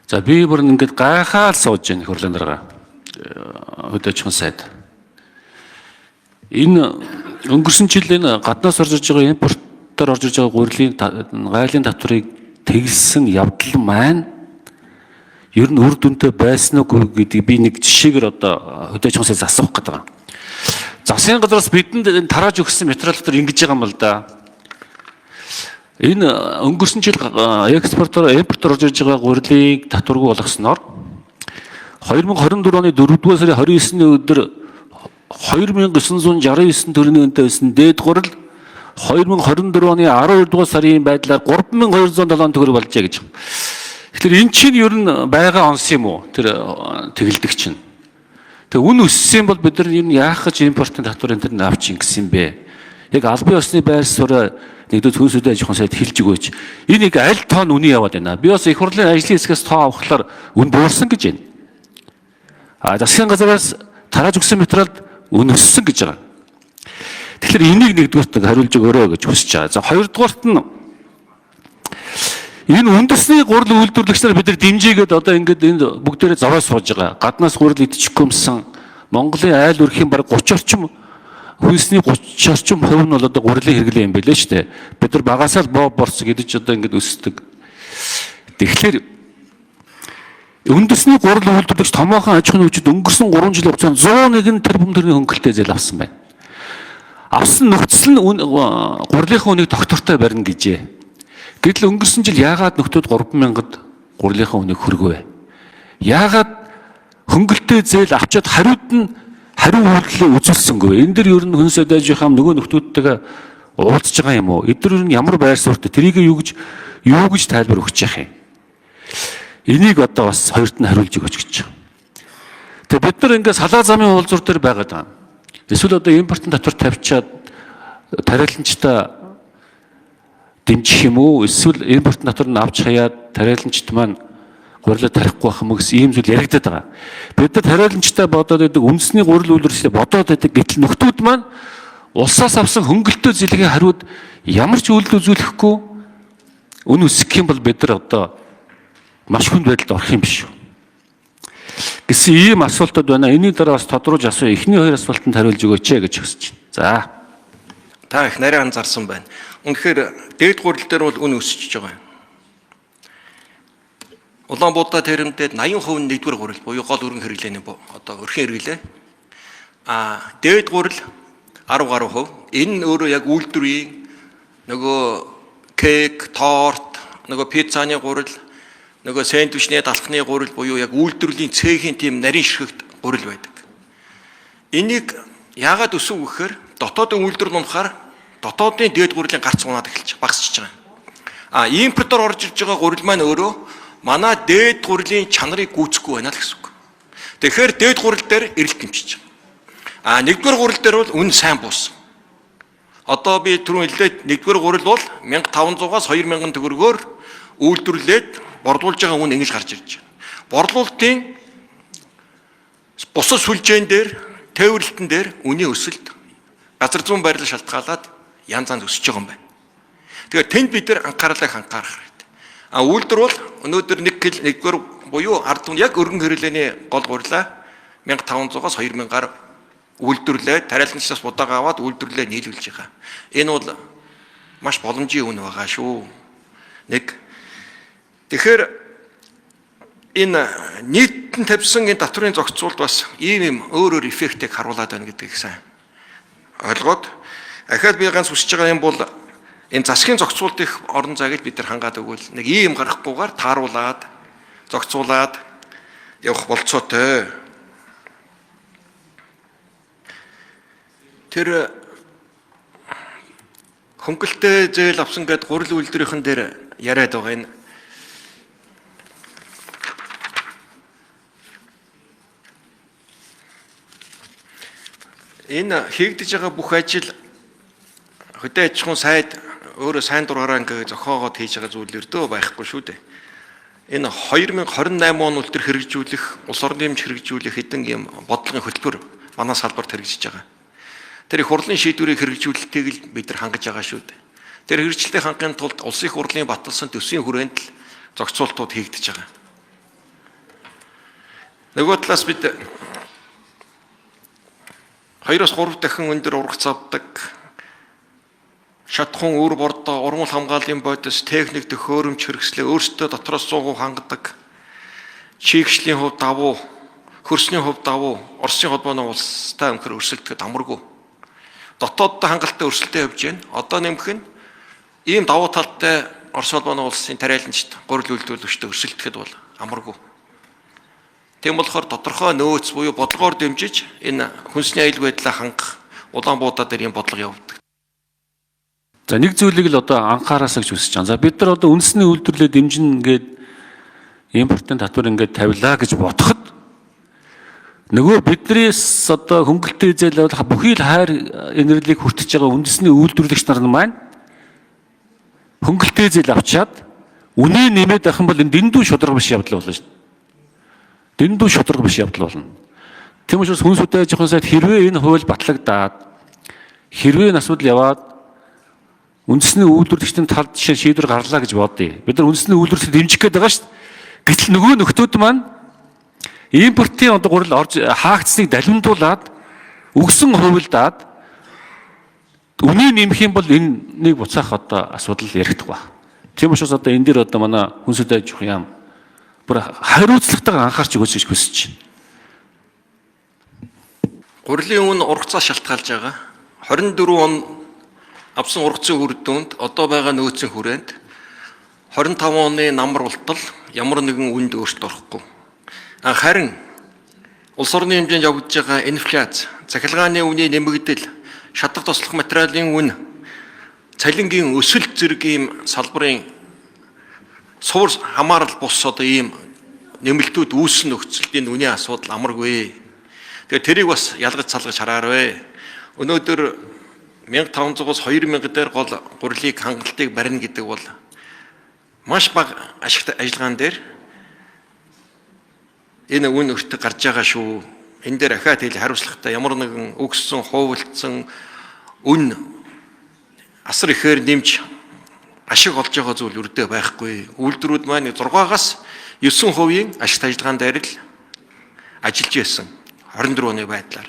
За би бүр ингээд гайхаад сууж байна хурлын дарга. Хөдөөчхөн сайд. Энэ өнгөрсөн жил энэ гаднаас орж иж байгаа импортоор орж иж байгаа гурилын гайлын татварыг тэглэсэн явдал маань ер нь үр дүнтэй байсан уу гэдгийг би нэг жишээгээр одоо хөдөөчхөн сайд асуух гэдэг байна. Засгийн газраас бидэнд тарааж өгсөн материал дотор ингэж байгаа юм л да. Энэ өнгөрсөн жил экспортоор импортоор орж иж байгаа гурилыг татваргүй болгосноор 2024 оны 4-р сарын 29-ний өдөр 2969 төгрөгийн үнэтэй байсан дээд гурил 2024 оны 12-р сарын байдлаар 3207 төгрөг болжээ гэж. Тэгэхээр эн чинь ер нь байгаа онс юм уу? Тэр тэгэлдэг чинь. Тэгээ үн өссөн бол бид нар ер нь яах гэж импортын татварын тэр авч ингэсэн бэ? Яг албан ёсны байр суурь нэгдүгээр төлөвлөсөн аж ахуйн сайд хэлж өгөөч. Энэ нэг аль тоон үнэ яваад байна. Би бас их хурлын ажлын хэсгээс тоо авахлаар үн буурсан гэж байна. Засгийн газраас тарааж өгсөн материалд үн өссөн гэж байгаа. Тэгэхээр энийг нэгдүгээрт хариулж өгөөрэй гэж хүсэж байгаа. За хоёрдугаарт нь энэ үндэсний гурил үйлдвэрлэгчдэр бид нар дэмжигээд одоо ингээд энд бүгдээрээ зовоо сууж байгаа. Гаднаас гурил идчихгүй юмсан Монголын айл өрхийн бараг 30 орчим хүйсний 30 орчим хувь нь бол одоо гурилын хэрэглээ юм байлээ шүү дээ. Бид нар багасаа л боо борц гэдэж одоо ингээд өсдөг. Тэгэхээр үндэсний гурил үйлдвэрлэгч томоохон аж ахуйн хүчид өнгөрсөн 3 жилийн хугацаанд 101 тэрбум төгрөгийн хөнгөлөлтөй зээл авсан байна. Авсан нөхцөл нь гурилынхаа үнийг доктортой барина гэжээ. Гэтэл өнгөрсөн жил яагаад нөхдөөд 3000-д гурилынхаа үнийг хөргөвэ? Яагаад хөнгөлөлтөй зээл авчаад хариуд нь хариу үйлдэлээ үзүүлсэнгүй. Энэ дэр ер нь хүн сайд аж ахуйн нөгөө нөхдүүдтэйгээ уулзж байгаа юм уу? Эдгээр ер нь ямар байр суурьтай тэрийг юу гэж тайлбар өгч яах юм? Энийг одоо бас хоёрт нь хариулж өгөөч гэж. Тэгээ бид нар ингээд салаа замын уулзвар дээр байгаад байгаа. Эсвэл одоо импортын татвар тавьчаад тариаланчтай дэмжих юм уу? Эсвэл импортын татвар нь авч хаяад тариаланчт маань гурилаа тарихгүй байх юм гэсэн ийм зүйл яригдаад байгаа. Бид нар тариаланчтай бодоод байдаг үндэсний гурил үйлдвэрлэгчтэй бодоод байдаг гэтэл нөхдүүд маань улсаас авсан хөнгөлөлтөй зээлгийн хариуд ямар ч үйлдэл үзүүлэхгүй үн өсгөх юм бол бид нар одоо маш хүнд байдалд орох юм биш үү? Гэсэн ийм асуултууд байна. Энийг дараа бас тодруулж асуу. Эхний хоёр асуултанд хариулж өгөөч гэж хүсэж байна. За. Та их нарийн анзаарсан байна. Үнэхээр дээд гурил дээр бол үн өсөж байгаа. Улаанбуудаа тэрэмтэд 80% нэгдүгээр гурил буюу гол өргөн хэрэглээний одоо өрхөн хэрэглээ. Дээд гурил 10 гаруй хувь. Энэ нь өөрөө яг үйлдвэрийн нөгөө кек, торт, нөгөө пиццаны гурил, нөгөө сэндвичний далхны гурил буюу яг үйлдвэрлэлийн цехийн тийм нарийн ширхэгт гурил байдаг. Энийг яагаад өсөв гэхээр дотоодын үйлдвэр нунахаар дотоодын дээд гурилын гарц унаад эхэлж багасч байгаа. Импортоор орж ирж байгаа гурил маань өөрөө манай дээд гурилын чанарыг гүйцэхгүй байна л гэсэн үг. Тэгэхээр дээд гурил дээр эрэлт тэмчиж байгаа. Нэгдүгээр гурил дээр бол үн сайн буусан. Одоо би түрүүн хэллээ нэгдүгээр гурил бол 1500-аас 2000 төгрөгөөр үйлдвэрлээд борлуулж байгаа үн ингэж гарч ирж байна. Борлуулалтын бусад сүлжээн дээр, тээвэрлэлтэн дээр үнийн өсөлт газар зүйн байрлал шалтгаалаад янз янз өсөж байгаа юм байна. Тэгэхээр тэнд бид нар анхаарлаа хандуулах хэрэгтэй. Үйлдвэр бол өнөөдөр нэгдүгээр буюу ард түмэн яг өргөн хэрэглээний гол гурилаа 1500-аас 2000-аар үйлдвэрлээд тариаланчдаас будаага аваад үйлдвэрлэлээ нийлүүлж байгаа. Энэ бол маш боломжийн үн байгаа шүү. Тэгэхээр энэ нийтэн тавьсан энэ татврын зохицуулт бас ийм өөр эффектийг харуулад байна гэдгийг сайн ойлгоод ахаад би ганц хүсэж байгаа юм бол энэ засгийн зохицуулт их орон зайг бид нар хангаад өгвөл нэг ийм гарахгүйгээр тааруулаад зохицуулаад явах болцоотой. Тэр хөнгөлөлтөй зээл авсан гэд гурил үйлдвэрийн дээр яриад байгаа энэ хийгдэж байгаа бүх ажил хөдөө аж ахуйн сайд өөрөө сайн дураараа ингээ зохиогоод хийж байгаа зүйл өрдөө байхгүй шүү дээ. Энэ 2028 он үлдэр хэрэгжүүлэх, улс орны хэмж хэрэгжүүлэх хэдэн юм бодлогын хөтөлбөр манай салбарт хэрэгжиж байгаа. Тэр их хурлын шийдвэрийг хэрэгжүүлэлтийг л бид нар хангаж байгаа шүү дээ. Тэр хэрэгжилтэд хангахын тулд улсын их хурлын баталсан төсвийн хүрээнд л зохицуултууд хийгдэж байгаа. Нөгөө талаас бид 2-3 дахин өндөр ургац авдаг. Шатхан үр бордоо урмал хамгааллын бодис техник төхөөрөмж хэрэгслээ өөрсдөө дотроос 100% хангадаг. Чигшлийн хувьд давуу, хөрсний хувьд давуу, Оросын холбооны улстай өнхөр өрсөлдөд амаргүй. Дотооддоо хангалттай өрсөлдөд явж байна. Одоо нэмэх нь ийм давуу талтай Орос холбооны улсын тариаланчид гурил үйлдвэрлэгчтэй өрсөлдөд бол амаргүй. Тийм болохоор тодорхой нөөц буюу бодлогоор дэмжиж энэ хүнсний аюул байдлаа хангах Улаанбуудаа дээр ийм бодлого явуулдаг. За нэг зүйлийг л одоо анхаараасаа гэж хүсэж байна. За бид нар одоо үндэсний үйлдвэрлэлээ дэмжинэ гээд импортын татвар ингээд тавилаа гэж бодоход нөгөө биднээс одоо хөнгөлтэй зээл бүхий л хайр энергийг хүртэж байгаа үндэсний үйлдвэрлэгч нар маань хөнгөлтэй зээл авчаад үнэ нэмээд авах юм бол энэ дэндүү шударга биш явдал болно шүү дээ. Дэндүү шударга биш явдал болно. Тийм учраас хүн судалж ахын сайд хэрвээ энэ хууль батлагдаад хэрвээ энэ асуудал яваад үндэсний үйлдвэрлэгчдийн талд жишээ шийдвэр гарлаа гэж бодъё. Бид нар үндэсний үйлдвэрлэлийг дэмжих гээд байгаа шүү дээ. Гэтэл нөгөө нөхдүүд маань импортын одоо гурил орж хаагдсныг далимдуулаад өгсөн хувилдаад үнэ нэмэх юм бол энэ нэг буцаах одоо асуудал яригдах ба. Тийм учраас одоо энэ дээр одоо манай хүн судалж авах юм бүр хариуцлагатайгаар анхаарч өгөөч гэж хүсэж байна. Гурилын үн ургацаас шалтгаалж байгаа. 24 он авсан ургацын үр дүнд одоо байгаа нөөцийн хүрээнд 25 оны намар ултал ямар нэгэн үнд өөрчлөлт орохгүй. Харин улс орны хэмжээнд явагдаж байгаа инфляц, цахилгааны үнийн нэмэгдэл, шатах тослох материалын үн, цалингийн өсөлт зэрэг ийм салбарын суур хамаарал бус одоо ийм нэмэлтүүд үүснэ нөхцөлтийн үнийн асуудал амаргүй. Тэгэхээр тэрийг бас ялгаж салгаж хараарай. Өнөөдөр 1500-аас 2000 дээр гол гурилыг хангалтыг барина гэдэг бол маш бага ашигтай ажиллагаан дээр энэ үн өртөг гарч байгаа шүү. Энэ дээр ахаад хэл хариуцлагатай ямар нэгэн өгсөн, хууβлцсан үн асар ихээр нэмж ашиг олж байгаа зүйл өрдөө байхгүй. Үйлдвэрүүд маань 6-аас 9% ашигт ажиллагаан дээр л ажиллаж байсан 24 оны байдлаар.